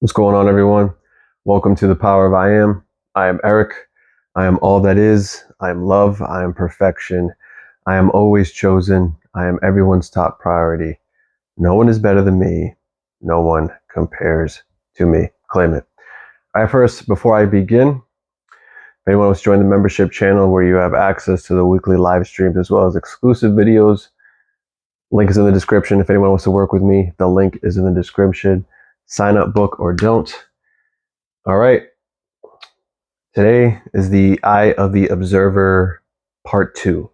What's going on, everyone? Welcome to the Power of I Am. I am Eric. I am all that is. I am love. I am perfection. I am always chosen. I am everyone's top priority. No one is better than me. No one compares to me. Claim it. All right, first, before I begin, if anyone wants to join the membership channel where you have access to the weekly live streams as well as exclusive videos, link is in the description. If anyone wants to work with me, the link is in the description. Sign up, book, or don't. All right. Today is the Eye of the Observer Part 2.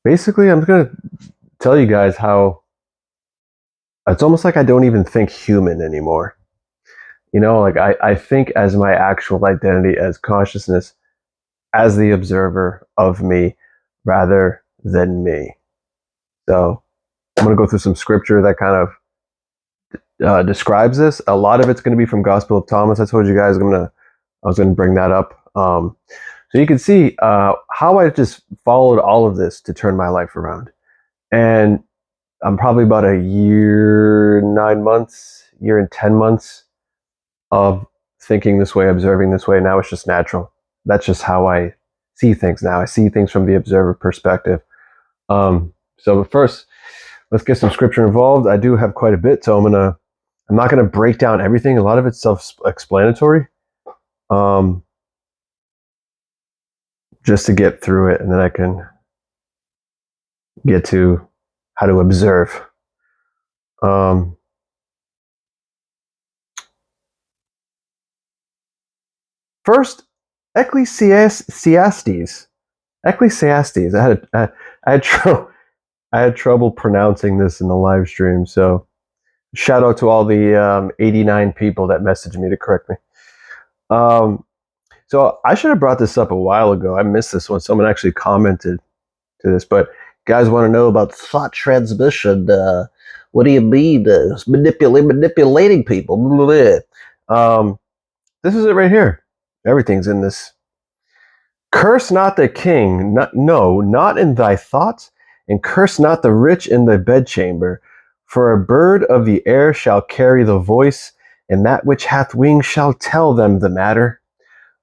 Basically, I'm going to tell you guys how it's almost like I don't even think human anymore. You know, like I think as my actual identity, as consciousness, as the observer of me rather than me. So I'm going to go through some scripture that kind of describes this. A lot of it's going to be from Gospel of Thomas. I told you guys I was going to bring that up. So you can see how I just followed all of this to turn my life around. And I'm probably about a year, 9 months, year and 10 months of thinking this way, observing this way. Now it's just natural. That's just how I see things now. I see things from the observer perspective. So first, let's get some scripture involved. I do have quite a bit, so I'm not gonna break down everything. A lot of it's self-explanatory. Just to get through it, and then I can get to how to observe. First, Ecclesiastes. Ecclesiastes. I had trouble pronouncing this in the live stream, so shout out to all the 89 people that messaged me to correct me. So I should have brought this up a while ago. I missed this one. Someone actually commented to this, but guys want to know about thought transmission. What do you mean? Manipulating people. This is it right here. Everything's in this. Curse not the king, not in thy thoughts, and curse not the rich in the bedchamber. For a bird of the air shall carry the voice, and that which hath wings shall tell them the matter.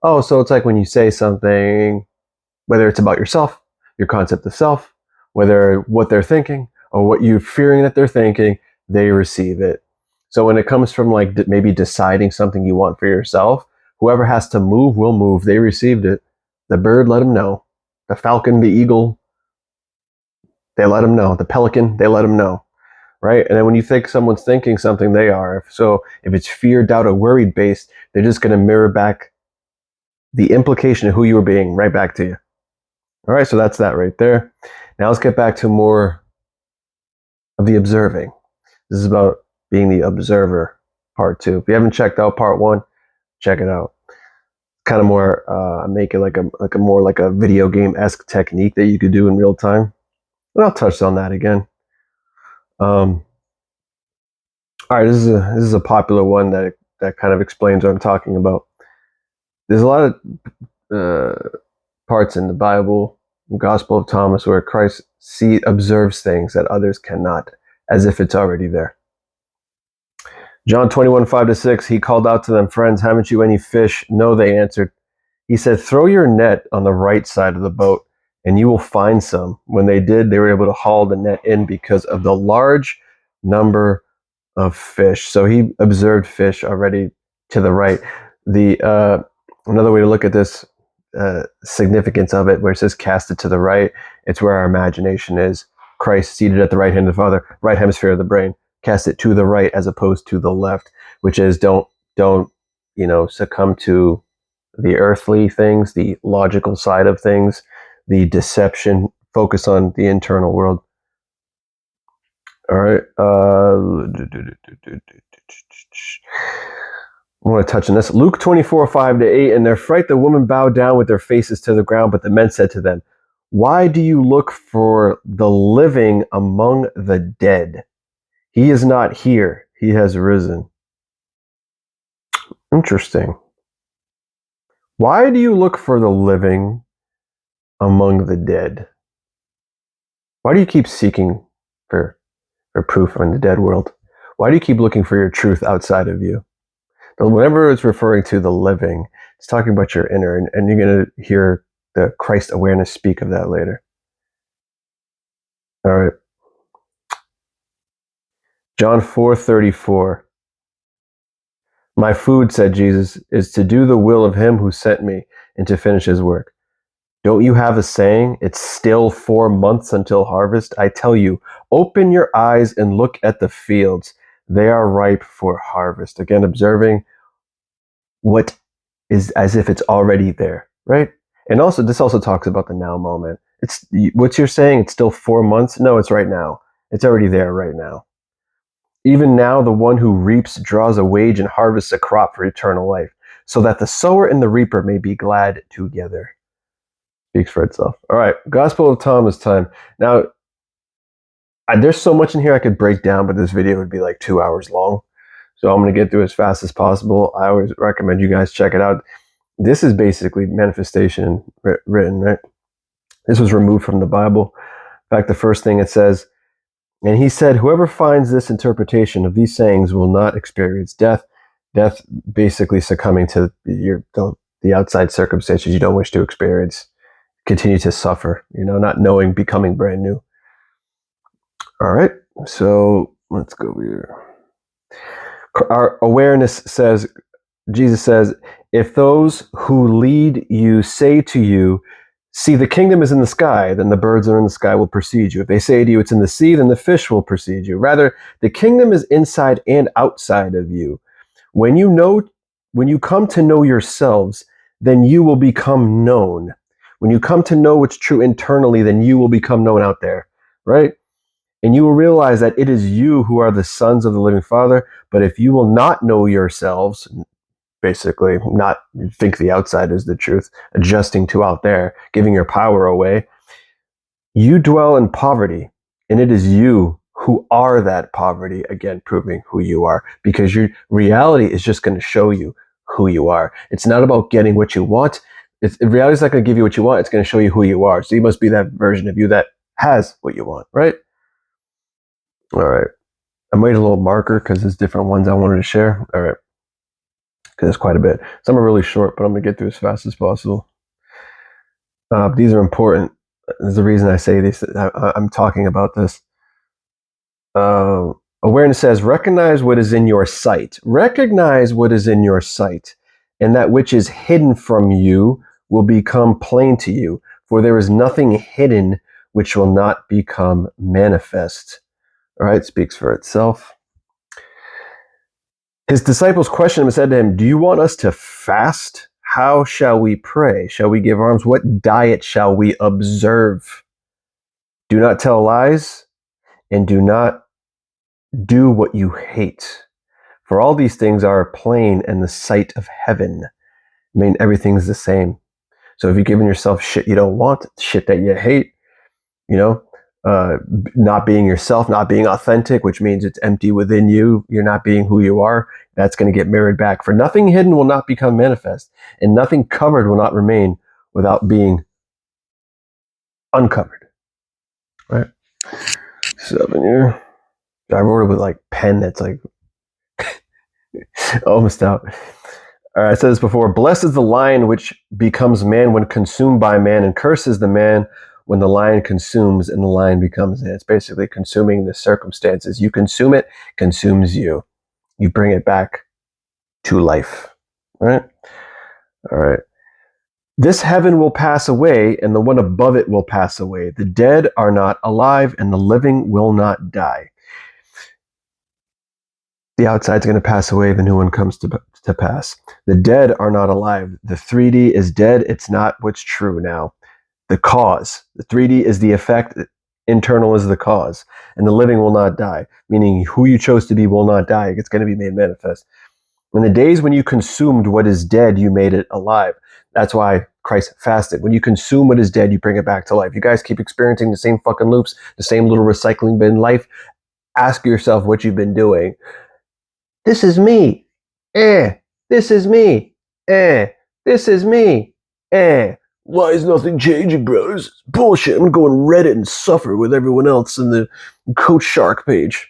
Oh, so it's like when you say something, whether it's about yourself, your concept of self, whether what they're thinking, or what you're fearing that they're thinking, they receive it. So when it comes from like maybe deciding something you want for yourself, whoever has to move will move. They received it. The bird let them know. The falcon, the eagle, they let them know. The pelican, they let them know. Right? And then when you think someone's thinking something, they are. So if it's fear, doubt, or worried based, they're just going to mirror back the implication of who you were being right back to you. All right, so that's that right there. Now let's get back to more of the observing. This is about being the observer, part 2. If you haven't checked out part 1, check it out. Kind of more make it like a video game-esque technique that you could do in real time. And I'll touch on that again. All right, this is a popular one that kind of explains what I'm talking about. There's a lot of parts in the Bible, the Gospel of Thomas, where Christ observes things that others cannot, as if it's already there. John 21:5-6, he called out to them, friends, haven't you any fish? No, they answered. He said, throw your net on the right side of the boat, and you will find some. When they did, they were able to haul the net in because of the large number of fish. So he observed fish already to the right. Another way to look at this significance of it, where it says cast it to the right, it's where our imagination is. Christ seated at the right hand of the Father, right hemisphere of the brain. Cast it to the right as opposed to the left, which is don't succumb to the earthly things, the logical side of things, the deception. Focus on the internal world. All right. I want to touch on this. Luke 24:5-8. In their fright, the women bowed down with their faces to the ground, but the men said to them, why do you look for the living among the dead? He is not here. He has risen. Interesting. Why do you look for the living among the dead? Why do you keep seeking for proof in the dead world? Why do you keep looking for your truth outside of you? Whenever it's referring to the living, it's talking about your inner, and you're going to hear the Christ awareness speak of that later. All right. John 4:34. My food, said Jesus, is to do the will of him who sent me and to finish his work. Don't you have a saying, it's still 4 months until harvest? I tell you, open your eyes and look at the fields. They are ripe for harvest. Again, observing what is as if it's already there, right? And also, this also talks about the now moment. It's what you're saying, it's still 4 months? No, it's right now. It's already there right now. Even now, the one who reaps draws a wage and harvests a crop for eternal life, so that the sower and the reaper may be glad together. Speaks for itself. All right, Gospel of Thomas time. Now, there's so much in here I could break down, but this video would be like 2 hours long. So I'm going to get through as fast as possible. I always recommend you guys check it out. This is basically manifestation written, right? This was removed from the Bible. In fact, the first thing it says, and he said, whoever finds this interpretation of these sayings will not experience death. Death basically succumbing to the outside circumstances you don't wish to experience. Continue to suffer, not knowing, becoming brand new. All right, so let's go here. Our awareness says, Jesus says, if those who lead you say to you, see, the kingdom is in the sky, then the birds are in the sky will precede you. If they say to you, it's in the sea, then the fish will precede you. Rather, the kingdom is inside and outside of you. When you come to know yourselves, then you will become known. When you come to know what's true internally, then you will become known out there, right? And you will realize that it is you who are the sons of the living Father. But if you will not know yourselves, basically not think the outside is the truth, adjusting to out there, giving your power away, you dwell in poverty. And it is you who are that poverty, again, proving who you are, because your reality is just going to show you who you are. It's not about getting what you want. Reality is not going to give you what you want. It's going to show you who you are. So you must be that version of you that has what you want, right? All right. I made a little marker because there's different ones I wanted to share. All right. Because it's quite a bit. Some are really short, but I'm going to get through as fast as possible. These are important. There's the reason I say this. I'm talking about this. Awareness says, recognize what is in your sight. Recognize what is in your sight, and that which is hidden from you will become plain to you. For there is nothing hidden which will not become manifest. All right, speaks for itself. His disciples questioned him and said to him, do you want us to fast? How shall we pray? Shall we give alms? What diet shall we observe? Do not tell lies, and do not do what you hate. For all these things are plain in the sight of heaven. I mean, everything's the same. So if you're giving yourself shit you don't want, shit that you hate, not being yourself, not being authentic, which means it's empty within you, you're not being who you are, that's going to get mirrored back. For nothing hidden will not become manifest, and nothing covered will not remain without being uncovered. Right? 7 here. I wrote it with like pen that's like almost out. All right, I said this before. Blessed is the lion which becomes man when consumed by man, and curses the man when the lion consumes and the lion becomes it. It's basically consuming the circumstances. You consume it, consumes you. You bring it back to life. Right? All right. This heaven will pass away, and the one above it will pass away. The dead are not alive, and the living will not die. The outside's going to pass away, the new one comes to pass. The dead are not alive. The 3D is dead. It's not what's true now. The cause. The 3D is the effect. Internal is the cause. And the living will not die, meaning who you chose to be will not die. It's going to be made manifest. In the days when you consumed what is dead, you made it alive. That's why Christ fasted. When you consume what is dead, you bring it back to life. You guys keep experiencing the same fucking loops, the same little recycling bin life. Ask yourself what you've been doing. This is me. This is me. This is me. Why is nothing changing, bros? It's bullshit. I'm gonna go on Reddit and suffer with everyone else in the Coach Shark page.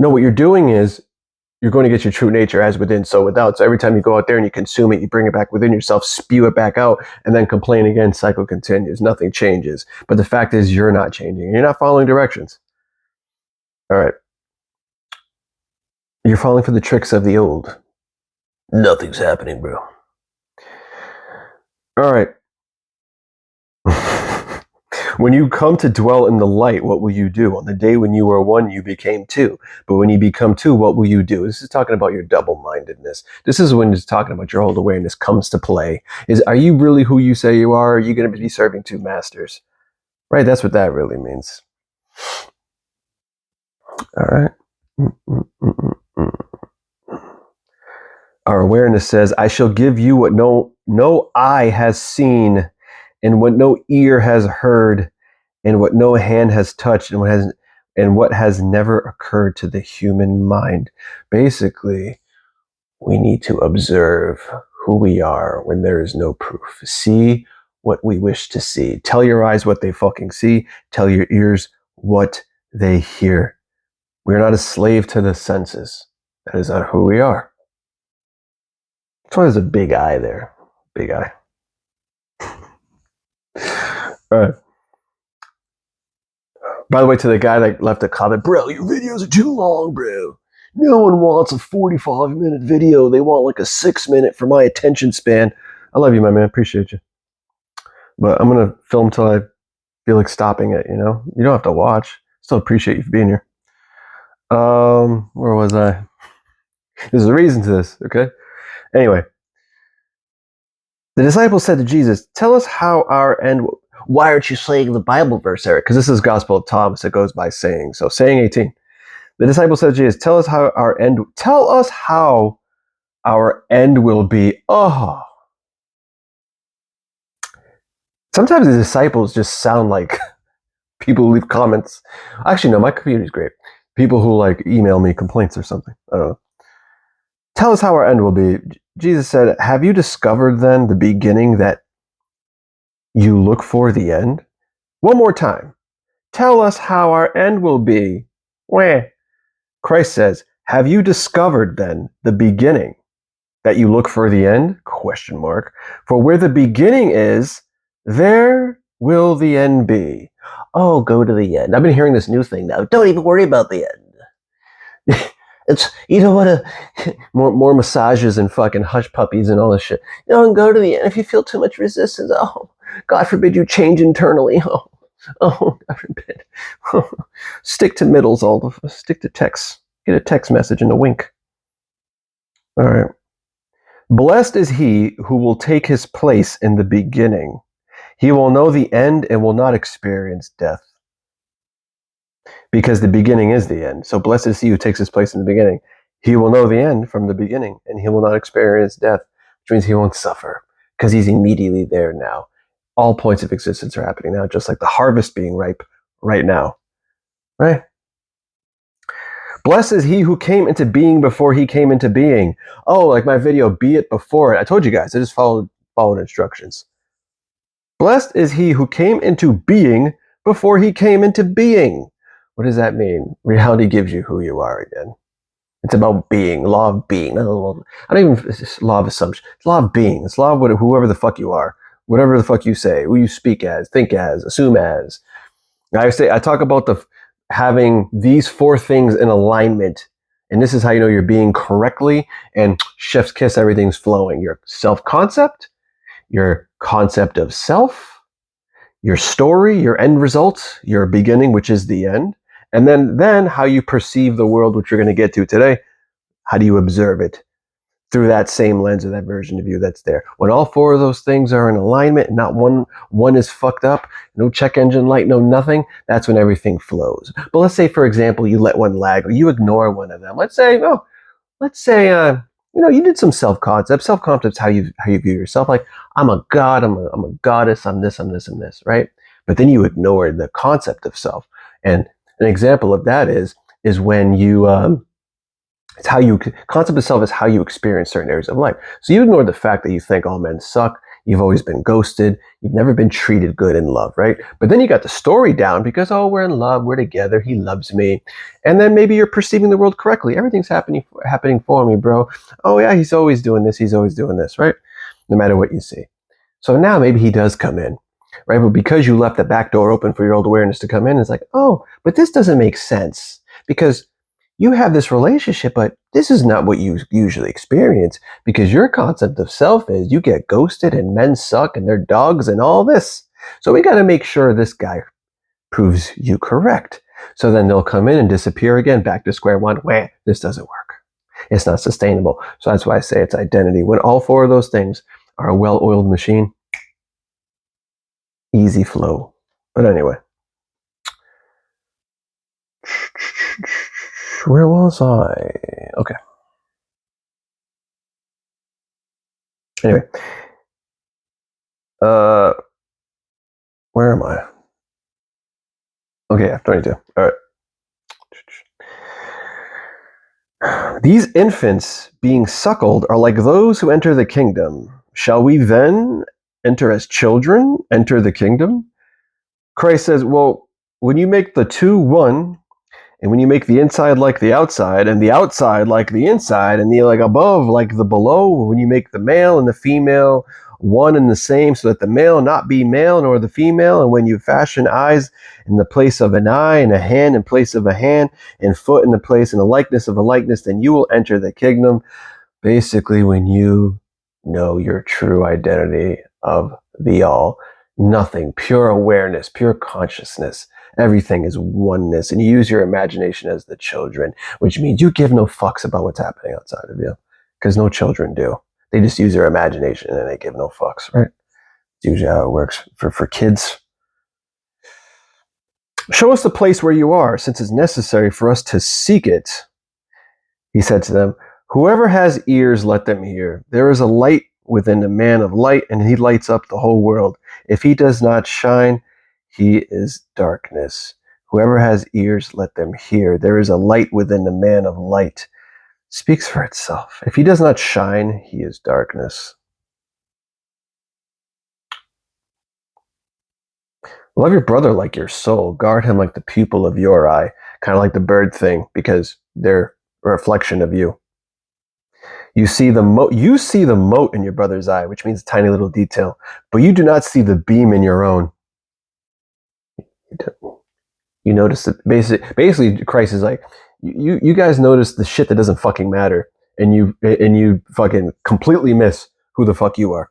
No, what you're doing is you're going to get your true nature as within, so without. So every time you go out there and you consume it, you bring it back within yourself, spew it back out, and then complain again. Cycle continues. Nothing changes. But the fact is, you're not changing. You're not following directions. All right. You're falling for the tricks of the old. Nothing's happening, bro. All right. When you come to dwell in the light, what will you do? On the day when you were one, you became two. But when you become two, what will you do? This is talking about your double-mindedness. This is when it's talking about your whole awareness comes to play. Are you really who you say you are? Or are you going to be serving two masters? Right? That's what that really means. All right. Our awareness says, I shall give you what no eye has seen, and what no ear has heard, and what no hand has touched, and what has never occurred to the human mind. Basically, we need to observe who we are when there is no proof. See what we wish to see. Tell your eyes what they fucking see. Tell your ears what they hear. We're not a slave to the senses. That is not who we are. That's why there's a big eye there. Big eye. All right. By the way, to the guy that left a comment, bro, your videos are too long, bro. No one wants a 45-minute video. They want like a 6-minute for my attention span. I love you, my man. Appreciate you. But I'm going to film till I feel like stopping it, you know? You don't have to watch. Still appreciate you for being here. Where was I? There's a reason to this, okay? Anyway. The disciples said to Jesus, tell us how our end... Why aren't you saying the Bible verse, Eric? Because this is Gospel of Thomas. It goes by saying. So saying 18. The disciples said to Jesus, tell us how our end will be. Oh. Sometimes the disciples just sound like people who leave comments. Actually, no, my community is great. People who like email me complaints or something. I don't know. Tell us how our end will be. Jesus said, have you discovered then the beginning that you look for the end? One more time. Tell us how our end will be. Where? Christ says, have you discovered then the beginning that you look for the end? Question mark. For where the beginning is, there will the end be. Oh, go to the end. I've been hearing this new thing now. Don't even worry about the end. It's, you don't want to, more massages and fucking hush puppies and all this shit. Don't go to the end. If you feel too much resistance, oh, God forbid you change internally. Oh, God forbid. Stick to middles, stick to text. Get a text message and a wink. All right. Blessed is he who will take his place in the beginning. He will know the end and will not experience death. Because the beginning is the end. So blessed is he who takes his place in the beginning. He will know the end from the beginning, and he will not experience death, which means he won't suffer, because he's immediately there now. All points of existence are happening now, just like the harvest being ripe right now. Right? Blessed is he who came into being before he came into being. Oh, like my video, be it before it. I told you guys, I just followed instructions. Blessed is he who came into being before he came into being. What does that mean? Reality gives you who you are again. It's about being, law of being. I don't even, it's law of assumption. It's law of being. It's law of whoever the fuck you are. Whatever the fuck you say, who you speak as, think as, assume as. I talk about having these 4 things in alignment. And this is how you know you're being correctly. And chef's kiss, everything's flowing. Your self-concept, your concept of self, your story, your end result, your beginning, which is the end. And then how you perceive the world, which we're going to get to today. How do you observe it? Through that same lens or that version of you that's there. When all 4 of those things are in alignment and not one is fucked up, no check engine light, no nothing, that's when everything flows. But let's say, for example, you let one lag or you ignore one of them. Let's say, you did some self-concept. Self-concept is how you view yourself. Like, I'm a god, I'm a goddess, I'm this, and this, right? But then you ignore the concept of self. And an example of that is when you, concept of self is how you experience certain areas of life. So you ignore the fact that you think all men suck. You've always been ghosted. You've never been treated good in love, right? But then you got the story down because, oh, we're in love, we're together, he loves me. And then maybe you're perceiving the world correctly. Everything's happening for me, bro. Oh yeah, he's always doing this, right? No matter what you see. So now maybe he does come in, right? But because you left the back door open for your old awareness to come in, it's like, oh, but this doesn't make sense because you have this relationship, but this is not what you usually experience because your concept of self is you get ghosted and men suck and they're dogs and all this. So we got to make sure this guy proves you correct. So then they'll come in and disappear again, back to square one. Wah, this doesn't work. It's not sustainable. So that's why I say it's identity. When all four of those things are a well-oiled machine, easy flow. But anyway, where was I? Okay. Anyway, where am I? Okay, yeah, 22. All right. These infants being suckled are like those who enter the kingdom. Shall we then enter as children, enter the kingdom? Christ says, well, when you make the two one, and when you make the inside like the outside, and the outside like the inside, and the like above like the below, when you make the male and the female one and the same, so that the male not be male nor the female, and when you fashion eyes in the place of an eye, and a hand in place of a hand, and foot in the place and the likeness of a likeness, then you will enter the kingdom. Basically, when you know your true identity of the all, nothing, pure awareness, pure consciousness, everything is oneness, and you use your imagination as the children, which means you give no fucks about what's happening outside of you, because no children do. They just use their imagination and they give no fucks, right? It's usually how it works for kids. Show us the place where you are, since it's necessary for us to seek it. He said to them, whoever has ears, let them hear. There is a light within the man of light, and he lights up the whole world. If he does not shine, he is darkness. Whoever has ears, let them hear. There is a light within the man of light. Speaks for itself. If he does not shine, he is darkness. Love your brother like your soul. Guard him like the pupil of your eye. Kind of like the bird thing, because they're a reflection of you. You see the mote in your brother's eye, which means a tiny little detail, but you do not see the beam in your own. You notice that basically Christ is like, you guys notice the shit that doesn't fucking matter, and you fucking completely miss who the fuck you are.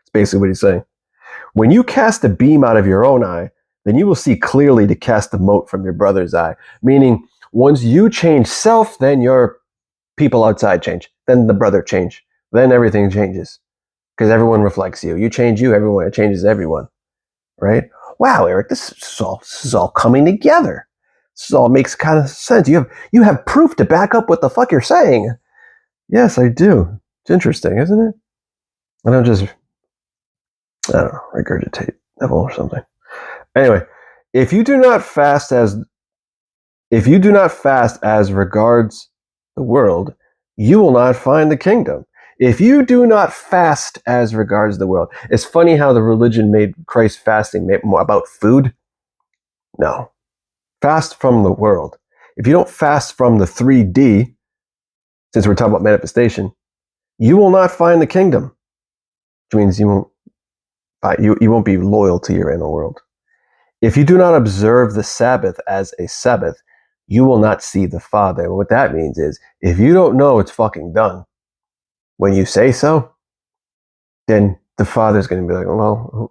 It's basically what he's saying. When you cast a beam out of your own eye, then you will see clearly to cast the mote from your brother's eye. Meaning, once you change self, then your people outside change. Then the brother change. Then everything changes. Because everyone reflects you. You change you, everyone, it changes everyone. Right? Wow, Eric, this is all coming together. This all makes kind of sense. You have proof to back up what the fuck you're saying. Yes, I do. It's interesting, isn't it? I don't just, I don't know, regurgitate Neville or something. Anyway, if you do not fast as regards the world, you will not find the kingdom. If you do not fast as regards the world. It's funny how the religion made Christ fasting more about food. No. Fast from the world. If you don't fast from the 3D, since we're talking about manifestation, you will not find the kingdom. Which means you won't be loyal to your inner world. If you do not observe the Sabbath as a Sabbath, you will not see the Father. What that means is, if you don't know it's fucking done, when you say so, then the Father's going to be like, well,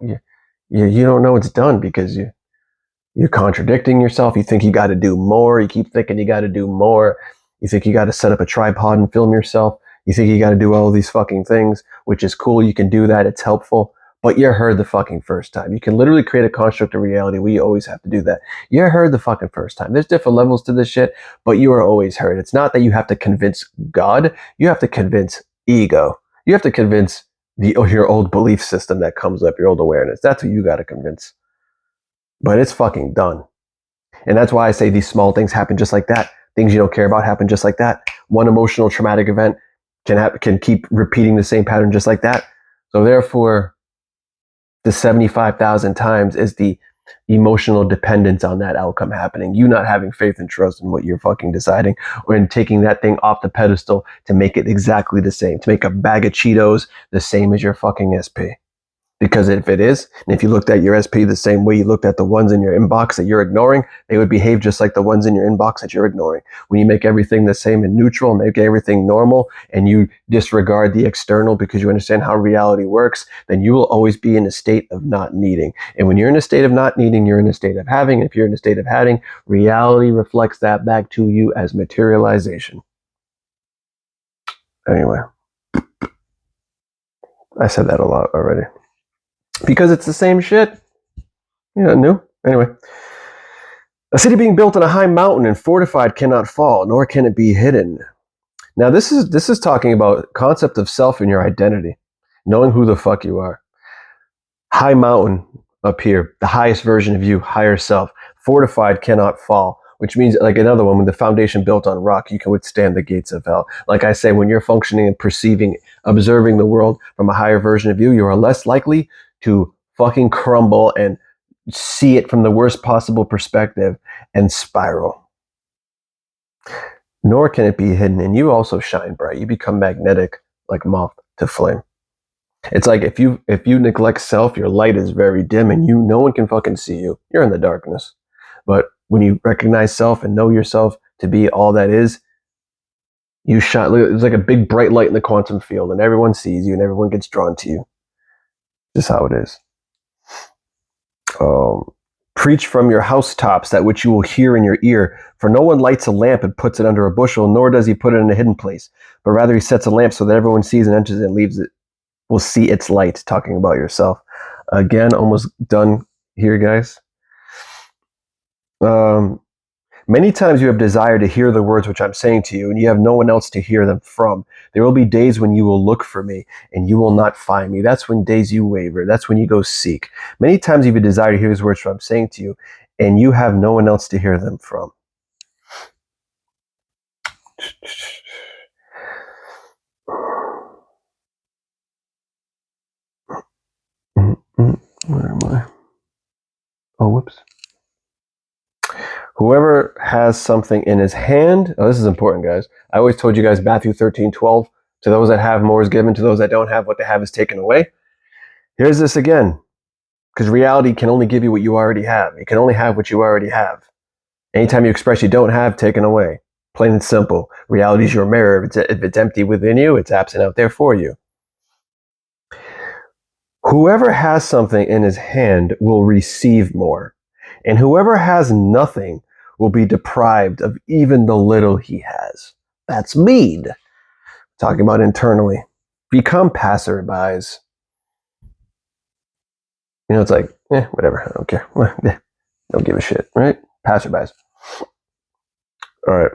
you don't know it's done because you're contradicting yourself. You think you got to do more. You keep thinking you got to do more. You think you got to set up a tripod and film yourself. You think you got to do all these fucking things, which is cool. You can do that. It's helpful. But you're heard the fucking first time. You can literally create a construct of reality where you always have to do that. You're heard the fucking first time. There's different levels to this shit, but you are always heard. It's not that you have to convince God. You have to convince ego. You have to convince your old belief system that comes up, your old awareness. That's what you got to convince. But it's fucking done. And that's why I say these small things happen just like that. Things you don't care about happen just like that. One emotional traumatic event can keep repeating the same pattern just like that. So therefore, the 75,000 times is the emotional dependence on that outcome happening. You not having faith and trust in what you're fucking deciding, or in taking that thing off the pedestal to make it exactly the same, to make a bag of Cheetos the same as your fucking SP. Because if it is, and if you looked at your SP the same way you looked at the ones in your inbox that you're ignoring, they would behave just like the ones in your inbox that you're ignoring. When you make everything the same and neutral, make everything normal, and you disregard the external because you understand how reality works, then you will always be in a state of not needing. And when you're in a state of not needing, you're in a state of having. If you're in a state of having, reality reflects that back to you as materialization. Anyway, I said that a lot already. Because it's the same shit. Yeah, new. Anyway. A city being built on a high mountain and fortified cannot fall, nor can it be hidden. Now this is talking about concept of self and your identity. Knowing who the fuck you are. High mountain up here, the highest version of you, higher self. Fortified cannot fall. Which means, like another one, when the foundation built on rock, you can withstand the gates of hell. Like I say, when you're functioning and perceiving, observing the world from a higher version of you, you are less likely to fucking crumble and see it from the worst possible perspective and spiral. Nor can it be hidden, and you also shine bright. You become magnetic like moth to flame. It's like if you neglect self, your light is very dim, and no one can fucking see you. You're in the darkness. But when you recognize self and know yourself to be all that is, you shine. It's like a big bright light in the quantum field, and everyone sees you, and everyone gets drawn to you. Just how it is. Preach from your housetops that which you will hear in your ear. For no one lights a lamp and puts it under a bushel, nor does he put it in a hidden place. But rather he sets a lamp so that everyone sees and enters it and leaves it. Will see its light. Talking about yourself. Again, almost done here, guys. Many times you have desired to hear the words which I'm saying to you, and you have no one else to hear them from. There will be days when you will look for me, and you will not find me. That's when days you waver. That's when you go seek. Many times you have desired to hear these words which I'm saying to you, and you have no one else to hear them from. Where am I? Oh, whoops. Whoever has something in his hand, this is important, guys. I always told you guys Matthew 13:12. To those that have, more is given. To those that don't have, what they have is taken away. Here's this again. Because reality can only give you what you already have. You can only have what you already have. Anytime you express you don't have, taken away. Plain and simple. Reality is your mirror. If it's empty within you, it's absent out there for you. Whoever has something in his hand will receive more. And whoever has nothing will be deprived of even the little he has. That's mean. Talking about internally. Become passerbys. You know, it's like, whatever. I don't care. Don't give a shit, right? Passerbys. All right.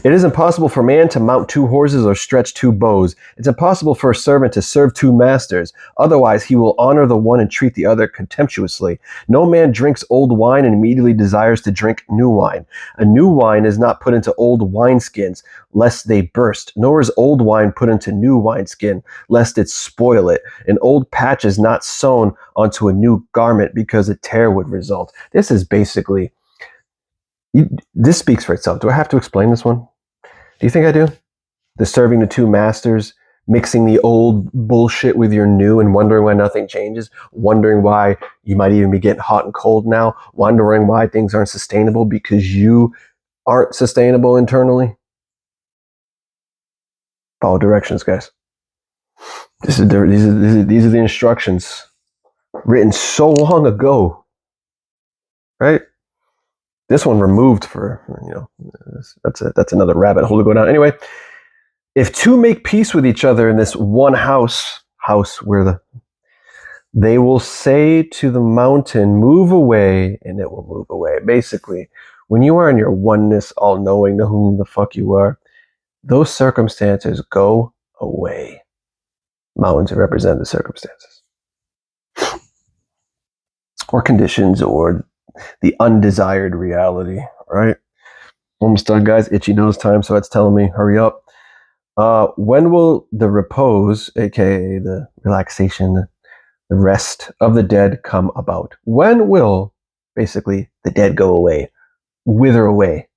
It is impossible for man to mount two horses or stretch two bows. It's impossible for a servant to serve two masters. Otherwise, he will honor the one and treat the other contemptuously. No man drinks old wine and immediately desires to drink new wine. A new wine is not put into old wineskins, lest they burst, nor is old wine put into new wineskin, lest it spoil it. An old patch is not sewn onto a new garment because a tear would result. This is basically... this speaks for itself. Do I have to explain this one? Do you think I do? The serving the two masters, mixing the old bullshit with your new and wondering why nothing changes, wondering why you might even be getting hot and cold now, wondering why things aren't sustainable because you aren't sustainable internally. Follow directions, guys. These are the instructions written so long ago, right? This one removed for, that's another rabbit hole to go down. Anyway, if two make peace with each other in this one house where they will say to the mountain, move away, and it will move away. Basically, when you are in your oneness, all knowing, know whom the fuck you are, those circumstances go away. Mountains represent the circumstances. Or conditions, or the undesired reality, right? Almost done, guys. Itchy nose time, so it's telling me, hurry up. When will the repose, aka the relaxation, the rest of the dead come about? When will, basically, the dead go away, wither away?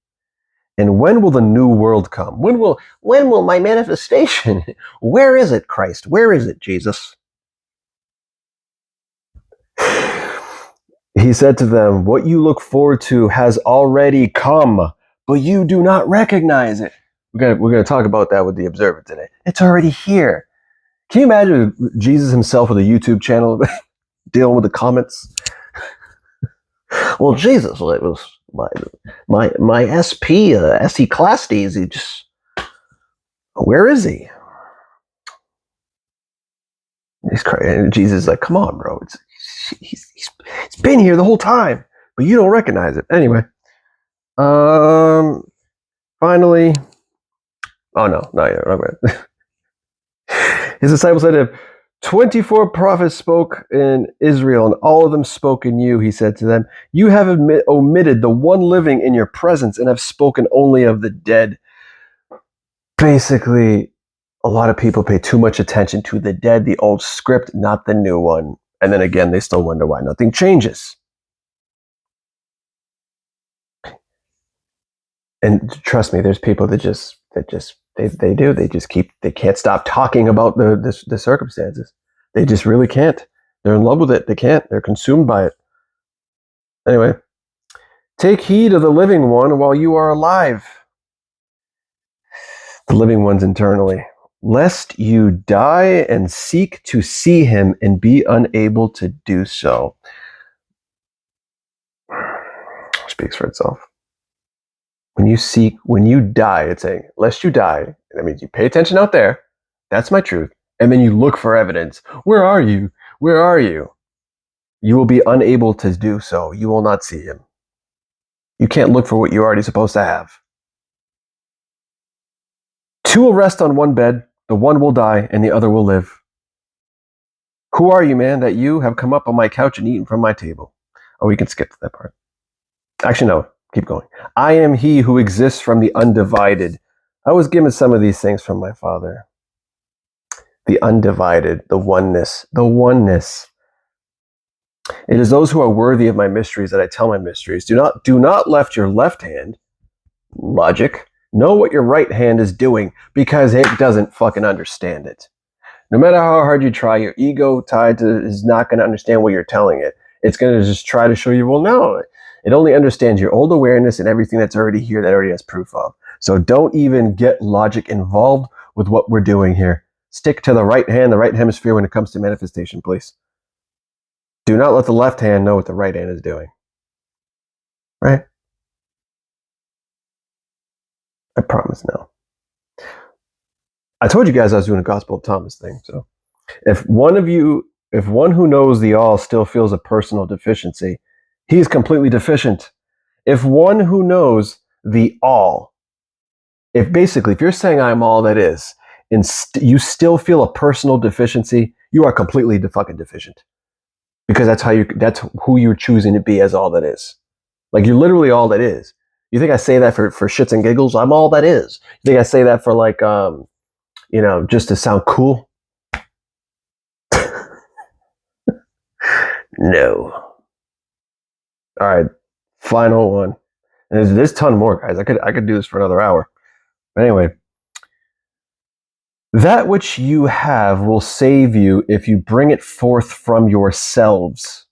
And when will the new world come? When will my manifestation? Where is it, Christ? Where is it, Jesus? He said to them, what you look forward to has already come, but you do not recognize it. We're gonna talk about that with the Observer today. It's already here. Can you imagine Jesus himself with a YouTube channel dealing with the comments? Well, Jesus, well, it was my SP SE class days. He just, where is he? He's crazy. And Jesus is like, come on, bro. He's been here the whole time, but you don't recognize it. Anyway, finally, oh no, not yet. His disciples said to him, 24 prophets spoke in Israel, and all of them spoke in you. He said to them, you have omitted the one living in your presence and have spoken only of the dead. Basically, a lot of people pay too much attention to the dead, the old script, not the new one. And then again, they still wonder why nothing changes. And trust me, there's people that they can't stop talking about the circumstances. They just really can't. They're in love with it. They can't. They're consumed by it. Anyway, take heed of the living one while you are alive. The living ones internally, lest you die and seek to see him and be unable to do so. Speaks for itself. When you die, it's saying, lest you die. That means you pay attention out there. That's my truth. And then you look for evidence. Where are you? Where are you? You will be unable to do so. You will not see him. You can't look for what you're already supposed to have. Two will rest on one bed. The one will die and the other will live. Who are you, man, that you have come up on my couch and eaten from my table? Oh, we can skip to that part. Actually, no. Keep going. I am he who exists from the undivided. I was given some of these things from my Father. The undivided, the oneness, the oneness. It is those who are worthy of my mysteries that I tell my mysteries. Do not let your left hand, logic, know what your right hand is doing, because it doesn't fucking understand it. No matter how hard you try, your ego is not going to understand what you're telling it. It's going to just try to show you, well, no. It only understands your old awareness and everything that's already here that already has proof of. So don't even get logic involved with what we're doing here. Stick to the right hand, the right hemisphere when it comes to manifestation, please. Do not let the left hand know what the right hand is doing. Right? I promise no. I told you guys I was doing a Gospel of Thomas thing. So if one who knows the all still feels a personal deficiency, he's completely deficient. If one who knows the all, if you're saying I'm all that is, and you still feel a personal deficiency, you are completely fucking deficient. Because that's who you're choosing to be as all that is. Like, you're literally all that is. You think I say that for shits and giggles? I'm all that is. You think I say that for like, just to sound cool? No. All right, final one. And there's a ton more, guys. I could do this for another hour. But anyway, that which you have will save you if you bring it forth from yourselves.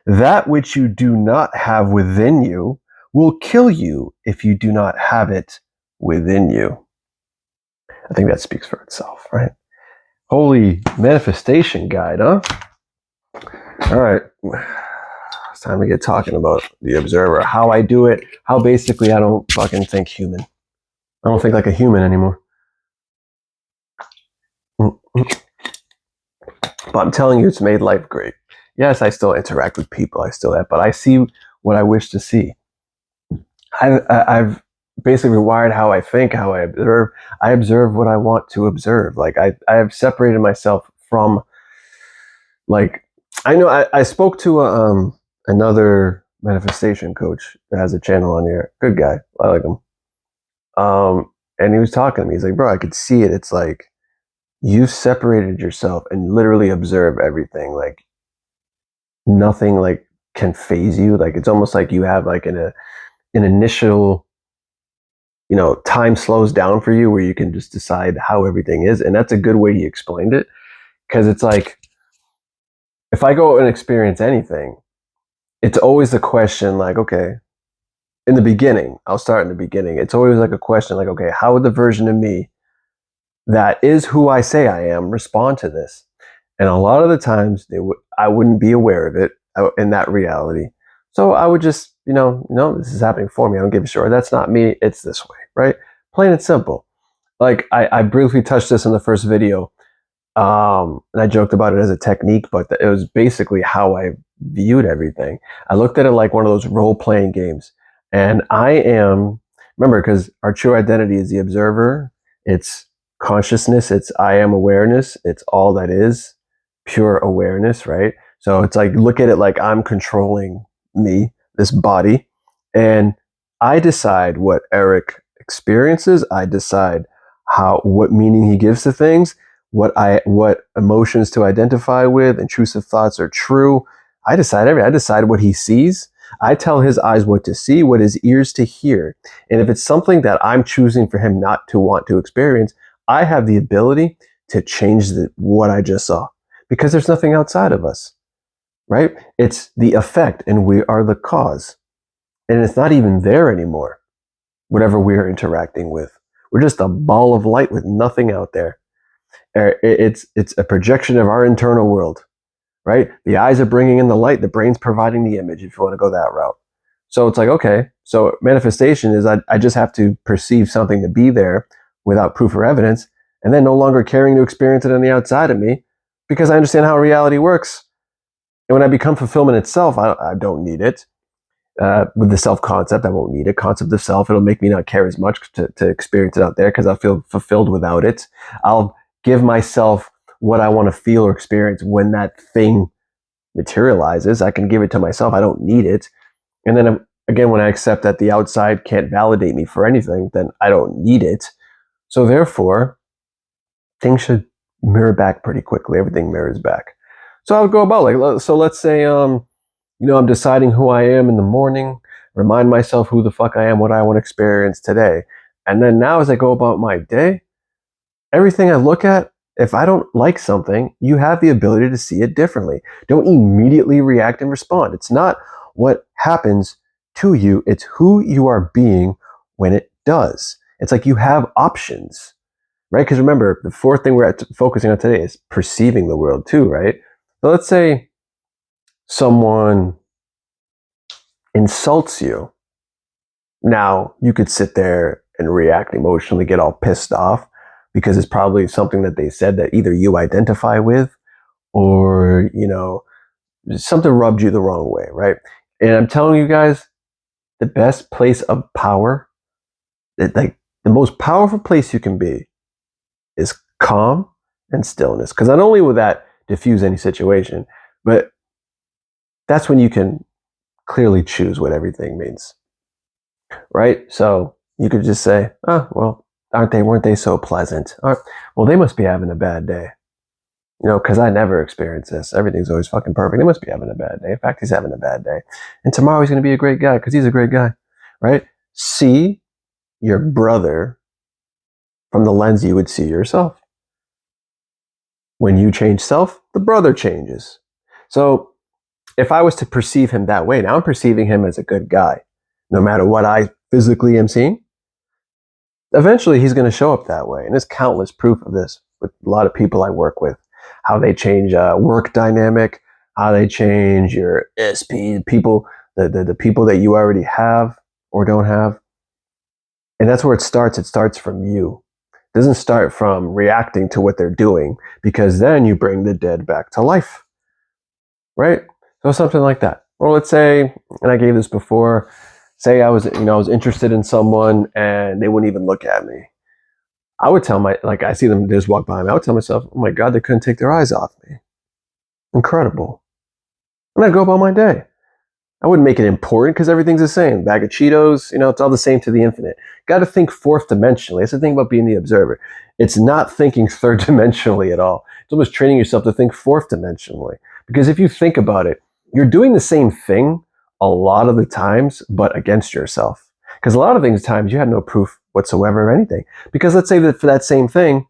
That which you do not have within you will kill you if you do not have it within you. I think that speaks for itself, right? Holy manifestation guide, huh? All right. It's time to get talking about the Observer. How I do it. How basically I don't fucking think human. I don't think like a human anymore. But I'm telling you, it's made life great. Yes, I still interact with people. I still have, but I see what I wish to see. I've basically rewired how I think, how I observe. I observe what I want to observe. Like I have separated myself from, like, I know I spoke to another manifestation coach that has a channel on here. Good guy. I like him. And he was talking to me. He's like, bro, I could see it. It's like, you've separated yourself and literally observe everything. Like, nothing like can phase you. Like it's almost like you have like an initial, time slows down for you where you can just decide how everything is. And that's a good way he explained it. Because it's like, if I go and experience anything, it's always the question like, okay, in the beginning, I'll start in the beginning. It's always like a question like, okay, how would the version of me that is who I say I am respond to this? And a lot of the times I wouldn't be aware of it in that reality. So I would just, no, this is happening for me. I don't give a shit. That's not me. It's this way, right? Plain and simple. Like I briefly touched this in the first video, and I joked about it as a technique, but it was basically how I viewed everything. I looked at it like one of those role-playing games, and remember, because our true identity is the observer. It's consciousness. It's I am awareness. It's all that is pure awareness, right? So it's like, look at it like I'm controlling me, this body, and I decide what Eric experiences. I decide what meaning he gives to things, what emotions to identify with. Intrusive thoughts are true. I decide everything. I decide what he sees. I tell his eyes what to see, what his ears to hear. And if it's something that I'm choosing for him not to want to experience, I have the ability to change what I just saw, because there's nothing outside of us, right? It's the effect and we are the cause. And it's not even there anymore, whatever we're interacting with. We're just a ball of light with nothing out there. It's a projection of our internal world, right? The eyes are bringing in the light, the brain's providing the image, if you want to go that route. So it's like, okay, so manifestation is I just have to perceive something to be there without proof or evidence, and then no longer caring to experience it on the outside of me, because I understand how reality works. And when I become fulfillment itself, I don't need it. With the self-concept, I won't need it. Concept of self, it'll make me not care as much to experience it out there, because I'll feel fulfilled without it. I'll give myself what I want to feel or experience when that thing materializes. I can give it to myself. I don't need it. And then again, when I accept that the outside can't validate me for anything, then I don't need it. So therefore, things should mirror back pretty quickly. Everything mirrors back. So I would go about so let's say, I'm deciding who I am in the morning, remind myself who the fuck I am, what I want to experience today. And then now as I go about my day, everything I look at, if I don't like something, you have the ability to see it differently. Don't immediately react and respond. It's not what happens to you, it's who you are being when it does. It's like you have options, right? Because remember, the fourth thing we're focusing on today is perceiving the world too, right? So let's say someone insults you. Now, you could sit there and react emotionally, get all pissed off, because it's probably something that they said that either you identify with, or, something rubbed you the wrong way, right? And I'm telling you guys, the best place of power, like the most powerful place you can be, is calm and stillness. Because not only will that diffuse any situation, but that's when you can clearly choose what everything means, right? So you could just say, oh, well, weren't they so pleasant? Well, they must be having a bad day. Because I never experience this. Everything's always fucking perfect. They must be having a bad day. In fact, he's having a bad day. And tomorrow he's going to be a great guy because he's a great guy, right? See your brother from the lens you would see yourself. When you change self, the brother changes. So if I was to perceive him that way, now I'm perceiving him as a good guy. No matter what I physically am seeing, eventually he's going to show up that way. And there's countless proof of this with a lot of people I work with. How they change work dynamic, how they change your SP, people, the people that you already have or don't have. And that's where it starts. It starts from you. It doesn't start from reacting to what they're doing, because then you bring the dead back to life, right? So something like that. Or let's say, and I gave this before, say I was interested in someone and they wouldn't even look at me. I would tell I see them just walk by me. I would tell myself, oh my God, they couldn't take their eyes off me. Incredible. And I'd go about my day. I wouldn't make it important because everything's the same. Bag of Cheetos, it's all the same to the infinite. Got to think fourth dimensionally. That's the thing about being the observer. It's not thinking third dimensionally at all. It's almost training yourself to think fourth dimensionally. Because if you think about it, you're doing the same thing a lot of the times, but against yourself. Because a lot of things times you had no proof whatsoever of anything. Because let's say that for that same thing,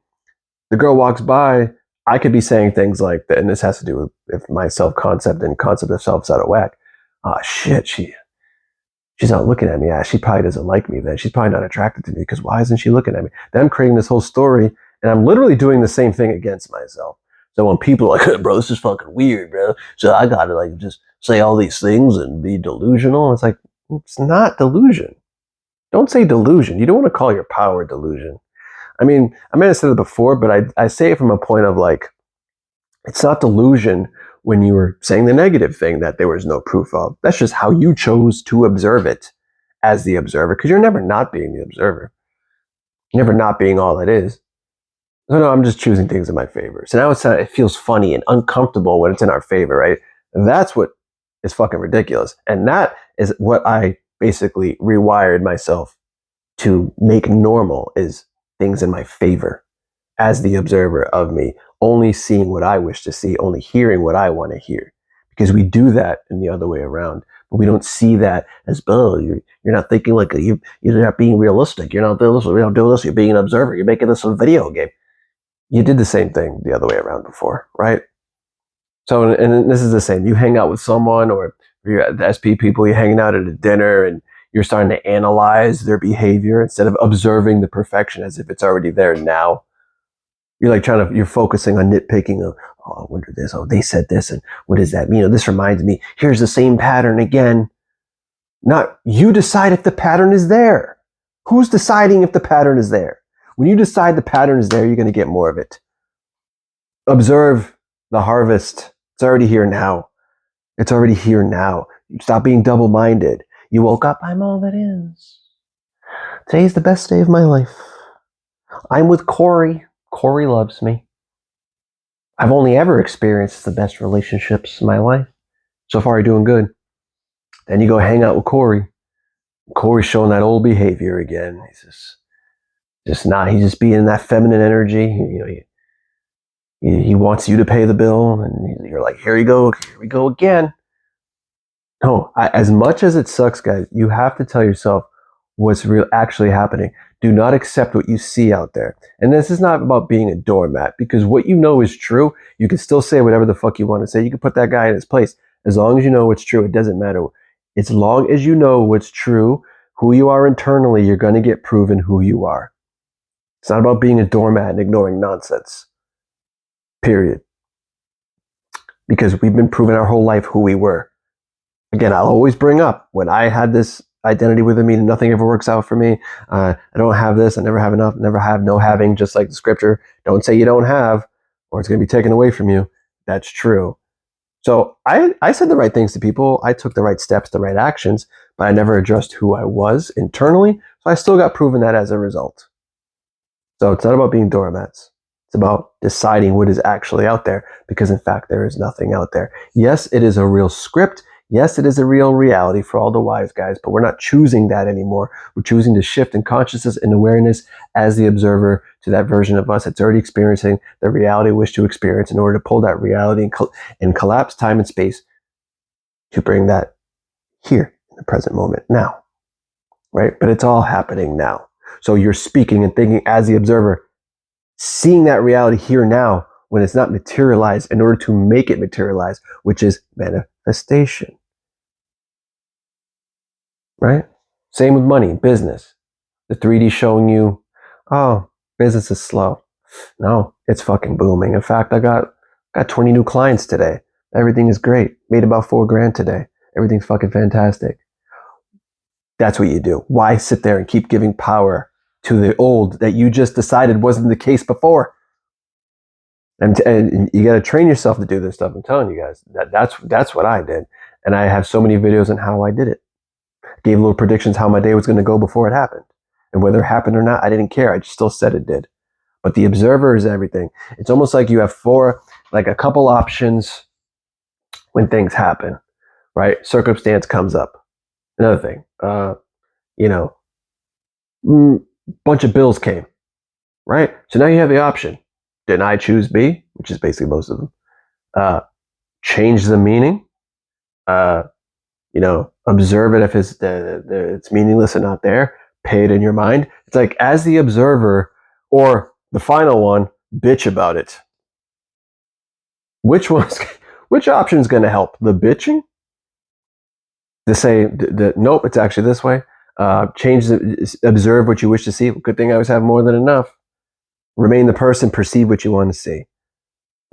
the girl walks by, I could be saying things like that, and this has to do with if my self-concept and concept of self is out of whack. Oh shit, she's not looking at me. Yeah, she probably doesn't like me then. She's probably not attracted to me because why isn't she looking at me? Then I'm creating this whole story and I'm literally doing the same thing against myself. So when people are like, bro, this is fucking weird, bro. So I gotta like just say all these things and be delusional. It's like, it's not delusion. Don't say delusion. You don't want to call your power delusion. I mean, I may have said it before, but I say it from a point of like, it's not delusion when you were saying the negative thing that there was no proof of. That's just how you chose to observe it as the observer, because you're never not being the observer. You're never not being all it is. No, I'm just choosing things in my favor. So now it feels funny and uncomfortable when it's in our favor, right? And that's what is fucking ridiculous. And that is what I basically rewired myself to make normal is things in my favor as the observer of me, only seeing what I wish to see, only hearing what I want to hear. Because we do that in the other way around. But we don't see that as, oh, you're not thinking like you're not being realistic. You're not doing this. You're not doing this. You're being an observer. You're making this a video game. You did the same thing the other way around before, right? So, and this is the same. You hang out with someone, or you're at the SP people, you're hanging out at a dinner, and you're starting to analyze their behavior instead of observing the perfection as if it's already there now. You're like you're focusing on nitpicking of, oh, I wonder this, oh, they said this, and what does that mean? This reminds me, here's the same pattern again. Not you decide if the pattern is there. Who's deciding if the pattern is there? When you decide the pattern is there, you're going to get more of it. Observe the harvest. It's already here now. It's already here now. Stop being double-minded. You woke up, I'm all that is. Today's the best day of my life. I'm with Corey. Corey loves me. I've only ever experienced the best relationships in my life. So far, you're doing good. Then you go hang out with Corey. Corey's showing that old behavior again. He's just not. He's just being that feminine energy. He wants you to pay the bill, and you're like, here we go again. No, as much as it sucks, guys, you have to tell yourself what's actually happening. Do not accept what you see out there. And this is not about being a doormat, because what you know is true. You can still say whatever the fuck you want to say. You can put that guy in his place. As long as you know what's true, it doesn't matter. As long as you know what's true, who you are internally, you're going to get proven who you are. It's not about being a doormat and ignoring nonsense. Period. Because we've been proven our whole life who we were. Again, I'll always bring up when I had this identity within me, nothing ever works out for me. I don't have this. I never have enough. Never have, no having, just like the scripture. Don't say you don't have, or it's going to be taken away from you. That's true. So I said the right things to people. I took the right steps, the right actions, but I never addressed who I was internally. So I still got proven that as a result. So it's not about being doormats. It's about deciding what is actually out there, because in fact, there is nothing out there. Yes, it is a real script. Yes, it is a real reality for all the wise guys, but we're not choosing that anymore. We're choosing to shift in consciousness and awareness as the observer to that version of us that's already experiencing the reality we wish to experience, in order to pull that reality and collapse time and space to bring that here in the present moment now, right? But it's all happening now. So you're speaking and thinking as the observer, seeing that reality here now when it's not materialized, in order to make it materialize, which is manifestation. Right? Same with money, business. The 3D showing you, oh, business is slow. No, it's fucking booming. In fact, I got 20 new clients today. Everything is great. Made about $4,000 today. Everything's fucking fantastic. That's what you do. Why sit there and keep giving power to the old that you just decided wasn't the case before? And you got to train yourself to do this stuff. I'm telling you guys, that's what I did. And I have so many videos on how I did it. Gave little predictions how my day was going to go before it happened. And whether it happened or not, I didn't care. I just still said it did. But the observer is everything. It's almost like you have a couple options when things happen, right? Circumstance comes up. Another thing, bunch of bills came, right? So now you have the option. Didn't I choose B, which is basically most of them? Change the meaning, Uh, observe it if it's meaningless and not there. Pay it in your mind. It's like as the observer, or the final one, bitch about it. Which one's which option is going to help? The bitching to say that nope, it's actually this way. Observe what you wish to see. Good thing I always have more than enough. Remain the person. Perceive what you want to see.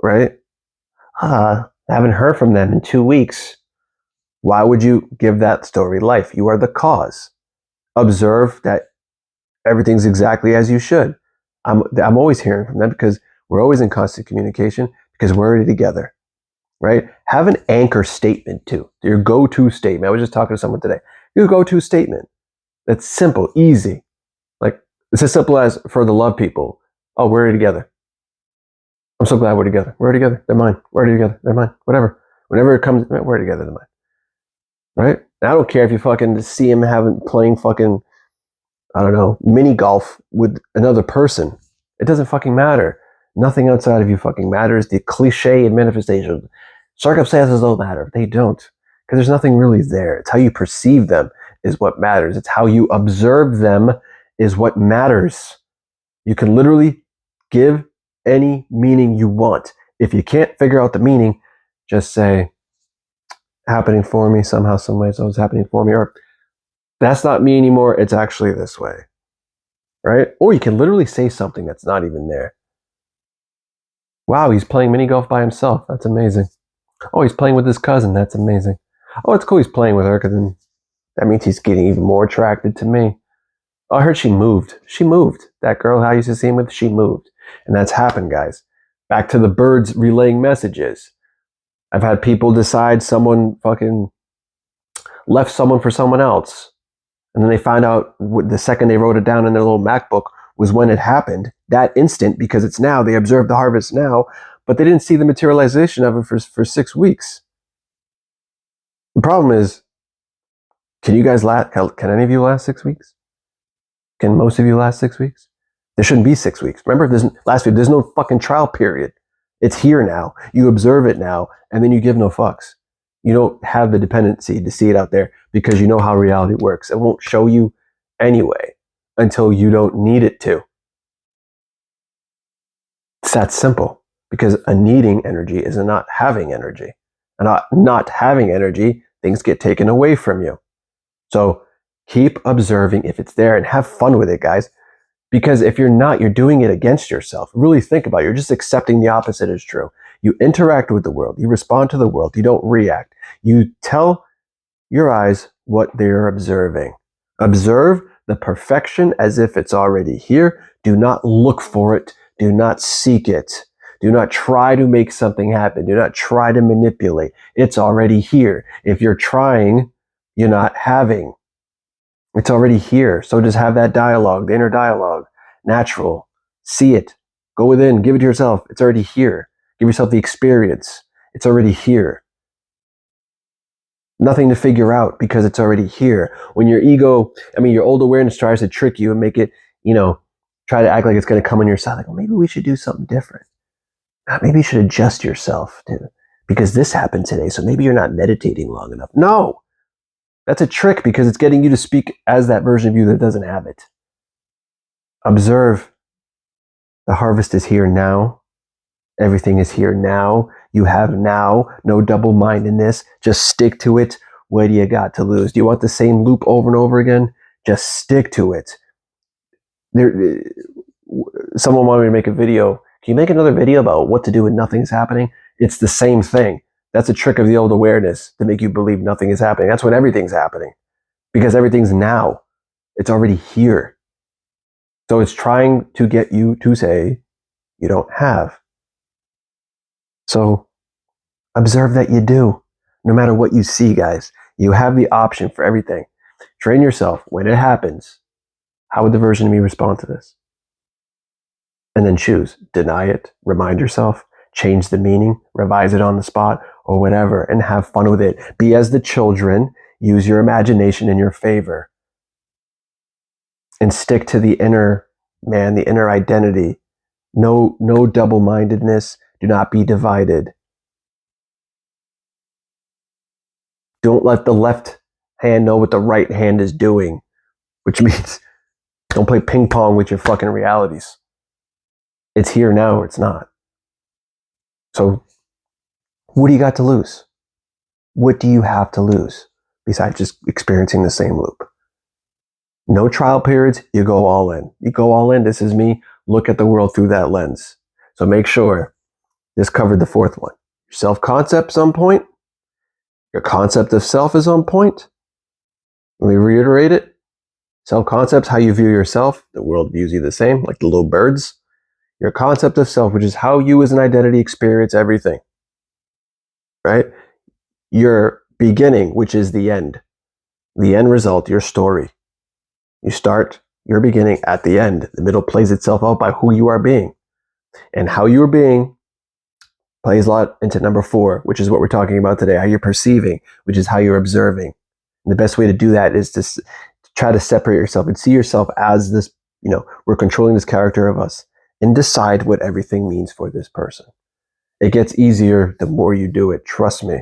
Right? I haven't heard from them in 2 weeks. Why would you give that story life? You are the cause. Observe that everything's exactly as you should. I'm always hearing from them because we're always in constant communication because we're already together, right? Have an anchor statement too. Your go-to statement. I was just talking to someone today. Your go-to statement. That's simple, easy. Like it's as simple as for the love people. Oh, we're already together. I'm so glad we're together. We're together. They're mine. We're together. They're mine. Whatever. Whenever it comes, we're together. They're mine. Right? And I don't care if you fucking see him having playing fucking, I don't know, mini golf with another person. It doesn't fucking matter. Nothing outside of you fucking matters. The cliche and manifestation. Circumstances don't matter. They don't. Because there's nothing really there. It's how you perceive them is what matters. It's how you observe them is what matters. You can literally give any meaning you want. If you can't figure out the meaning, just say, happening for me somehow, some way, so it's happening for me. Or that's not me anymore. It's actually this way. Right? Or you can literally say something that's not even there. Wow, he's playing mini golf by himself. That's amazing. Oh, he's playing with his cousin. That's amazing. Oh, it's cool he's playing with her because then that means he's getting even more attracted to me. Oh, I heard she moved. She moved. That girl I used to see him with, she moved. And that's happened, guys. Back to the birds relaying messages. I've had people decide someone fucking left someone for someone else. And then they find out the second they wrote it down in their little MacBook was when it happened, that instant, because it's now. They observed the harvest now, but they didn't see the materialization of it for 6 weeks. The problem is, can you guys last? Can any of you last 6 weeks? Can most of you last 6 weeks? There shouldn't be 6 weeks. Remember, there's no fucking trial period. It's here now. You observe it now, and then you give no fucks. You don't have the dependency to see it out there because you know how reality works. It won't show you anyway until you don't need it to. It's that simple because a needing energy is a not having energy. And not having energy, things get taken away from you. So keep observing if it's there and have fun with it, guys. Because if you're not, you're doing it against yourself. Really think about it. You're just accepting the opposite as true. You interact with the world. You respond to the world. You don't react. You tell your eyes what they're observing. Observe the perfection as if it's already here. Do not look for it. Do not seek it. Do not try to make something happen. Do not try to manipulate. It's already here. If you're trying, you're not having. It's already here. So just have that dialogue, the inner dialogue, natural. See it. Go within. Give it to yourself. It's already here. Give yourself the experience. It's already here. Nothing to figure out because it's already here. When your ego, your old awareness tries to trick you and make it, try to act like it's going to come on your side. Like, well, maybe we should do something different. Maybe you should adjust yourself because this happened today. So maybe you're not meditating long enough. No, that's a trick because it's getting you to speak as that version of you that doesn't have it. Observe. The harvest is here now. Everything is here now. You have now. No double-mindedness. Just stick to it. What do you got to lose? Do you want the same loop over and over again? Just stick to it. Someone wanted me to make a video. Can you make another video about what to do when nothing's happening? It's the same thing. That's a trick of the old awareness to make you believe nothing is happening. That's when everything's happening because everything's now. It's already here. So it's trying to get you to say you don't have. So observe that you do. No matter what you see, guys, you have the option for everything. Train yourself when it happens. How would the version of me respond to this? And then choose. Deny it. Remind yourself. Change the meaning. Revise it on the spot or whatever and have fun with it. Be as the children. Use your imagination in your favor. And stick to the inner man, the inner identity. No double-mindedness. Do not be divided. Don't let the left hand know what the right hand is doing, which means don't play ping pong with your fucking realities. It's here now or it's not. So what do you got to lose? What do you have to lose besides just experiencing the same loop? No trial periods, you go all in. You go all in, this is me. Look at the world through that lens. So make sure this covered the fourth one. Your self-concept's on point. Your concept of self is on point. Let me reiterate it. Self-concept's how you view yourself. The world views you the same, like the little birds. Your concept of self, which is how you as an identity experience everything. Right? Your beginning, which is the end result, your story. You start your beginning at the end. The middle plays itself out by who you are being. And how you are being plays a lot into number 4, which is what we're talking about today, how you're perceiving, which is how you're observing. And the best way to do that is to try to separate yourself and see yourself as this, we're controlling this character of us, and decide what everything means for this person. It gets easier the more you do it. Trust me.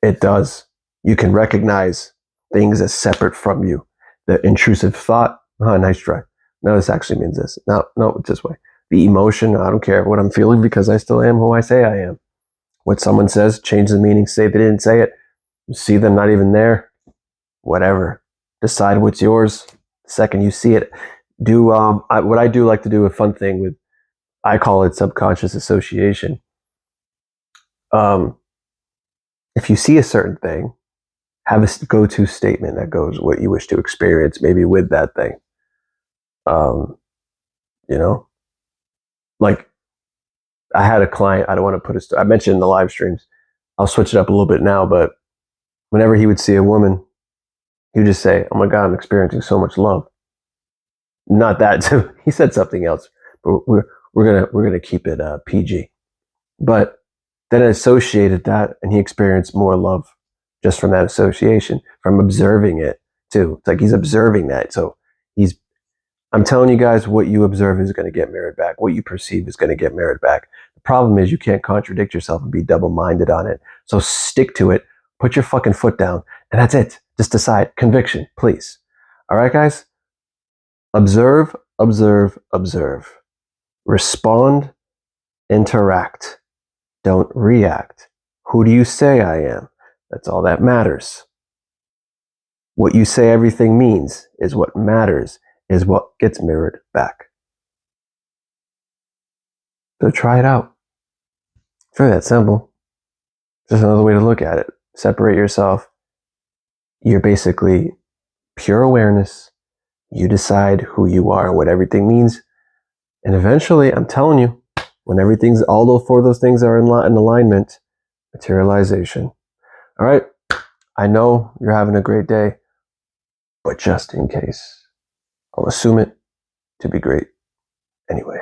It does. You can recognize things as separate from you. The intrusive thought, nice try. No, this actually means this. No, it's this way. The emotion, I don't care what I'm feeling because I still am who I say I am. What someone says, change the meaning, say they didn't say it, see them not even there, whatever. Decide what's yours the second you see it. What I do like to do, a fun thing with, I call it subconscious association. If you see a certain thing, have a go-to statement that goes what you wish to experience, maybe with that thing. Like I had a client, I don't want to put I mentioned in the live streams, I'll switch it up a little bit now, but whenever he would see a woman, he would just say, "Oh my God, I'm experiencing so much love." Not that, he said something else, but we're gonna keep it PG. But then I associated that, and he experienced more love just from that association, from observing it too. It's like he's observing that. So I'm telling you guys, what you observe is going to get mirrored back. What you perceive is going to get mirrored back. The problem is you can't contradict yourself and be double-minded on it. So stick to it. Put your fucking foot down. And that's it. Just decide. Conviction, please. All right, guys? Observe, observe, observe. Respond, interact. Don't react. Who do you say I am? That's all that matters. What you say everything means is what matters, is what gets mirrored back. So try it out. It's really that simple. Just another way to look at it. Separate yourself. You're basically pure awareness. You decide who you are and what everything means. And eventually, I'm telling you, when all those 4 of those things are in alignment, materialization. All right. I know you're having a great day, but just in case, I'll assume it to be great anyway.